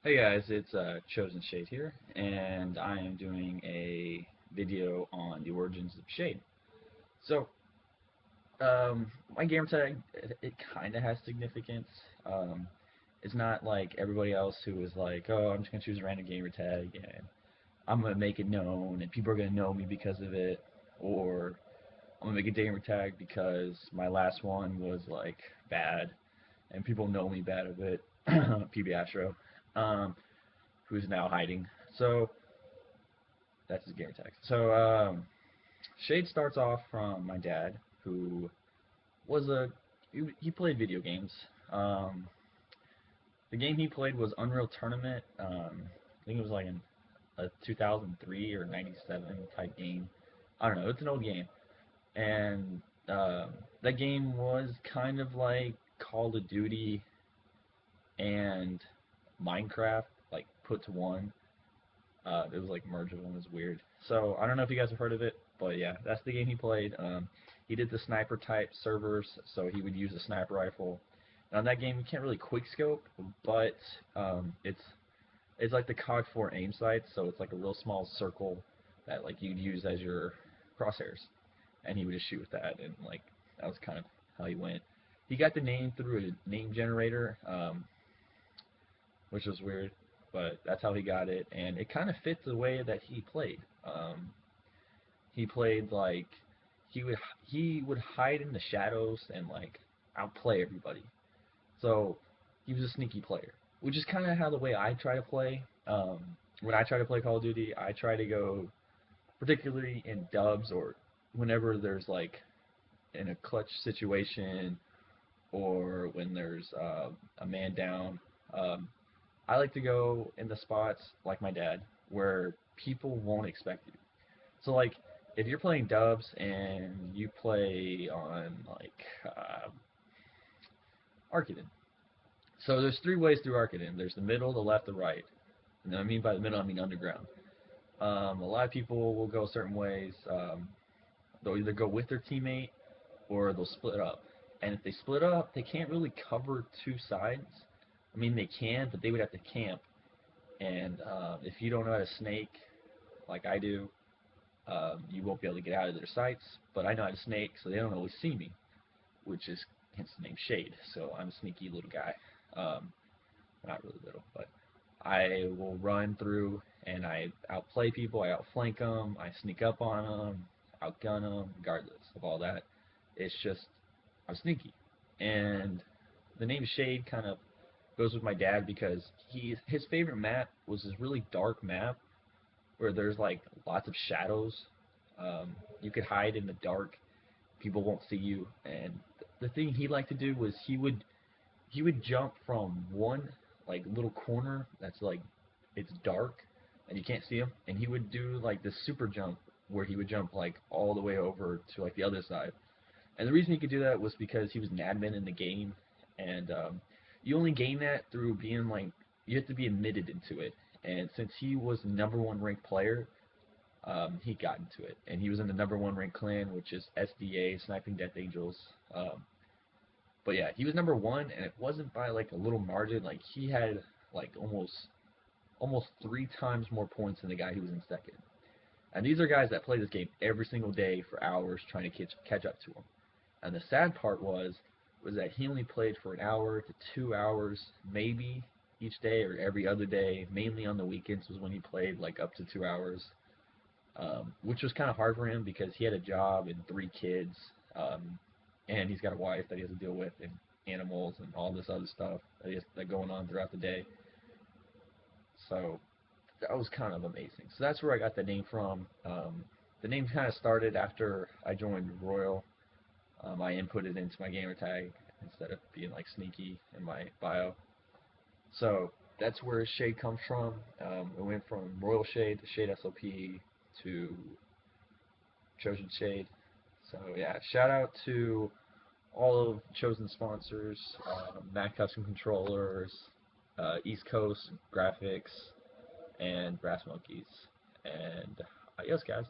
Hey guys, it's Chosen Shade here, and I am doing a video on the origins of Shade. So, my gamer tag, it kind of has significance. Um, it's not like everybody else who is like, oh, I'm just gonna choose a random gamer tag and I'm gonna make it known, and people are gonna know me because of it, or I'm gonna make a gamer tag because my last one was like bad, and people know me bad of it. PB Astro. Um, who's now hiding. So that's his gamer tag. So Shade starts off from my dad, who was he played video games. Um, the game he played was Unreal Tournament. I think it was like a 2003 or 97 type game. I don't know. It's an old game, and that game was kind of like Call of Duty and Minecraft, like put to one. It was like merge of them. It was weird. So I don't know if you guys have heard of it, but yeah, that's the game he played. He did the sniper type servers, so he would use a sniper rifle. And on that game, you can't really quick scope, but it's like the COG 4 aim sight, so it's like a real small circle that like you'd use as your crosshairs, and he would just shoot with that, and like that was kind of how he went. He got the name through a name generator, which was weird, but that's how he got it, and it kind of fit the way that he played. He played like he would hide in the shadows and like outplay everybody. So he was a sneaky player, which is kind of how the way I try to play. When I try to play Call of Duty, I try to go particularly in dubs or whenever there's like in a clutch situation or when there's a man down. Um, I like to go in the spots like my dad where people won't expect you. So like if you're playing dubs and you play on like Arcadon. So there's three ways through Arcadon. There's the middle, the left, the right. And I mean by the middle, I mean underground. A lot of people will go certain ways. They'll either go with their teammate or they'll split up. And if they split up, they can't really cover two sides. I mean, they can, but they would have to camp. And if you don't know how to snake, like I do, you won't be able to get out of their sights. But I know how to snake, so they don't always see me, which is hence the name Shade. So I'm a sneaky little guy. Um, not really little, but I will run through and I outplay people, I outflank them, I sneak up on them, outgun them, regardless of all that. It's just I'm sneaky, and the name Shade kind of goes with my dad because his favorite map was this really dark map where there's like lots of shadows. You could hide in the dark, people won't see you, and the thing he liked to do was he would jump from one like little corner that's like it's dark and you can't see him, and he would do like this super jump where he would jump like all the way over to like the other side. And the reason he could do that was because he was an admin in the game, and you only gain that through being like you have to be admitted into it. And since he was the number one ranked player, he got into it, and he was in the number one ranked clan, which is SDA, Sniping Death Angels. Um, but yeah, he was number one, and it wasn't by like a little margin. Like he had like almost three times more points than the guy who was in second. And these are guys that play this game every single day for hours trying to catch up to him. And the sad part was that he only played for an hour to 2 hours, maybe each day or every other day. Mainly on the weekends was when he played like up to 2 hours, which was kind of hard for him because he had a job and three kids, and he's got a wife that he has to deal with and animals and all this other stuff that going on throughout the day. So that was kind of amazing. So that's where I got the name from. The name kind of started after I joined Royal. I inputted into my gamer tag instead of being like sneaky in my bio. So that's where Shade comes from. It went from Royal Shade to Shade SLP to Chosen Shade. So yeah, shout out to all of Chosen sponsors, Mac Custom Controllers, East Coast Graphics, and Brass Monkeys. And adios, guys.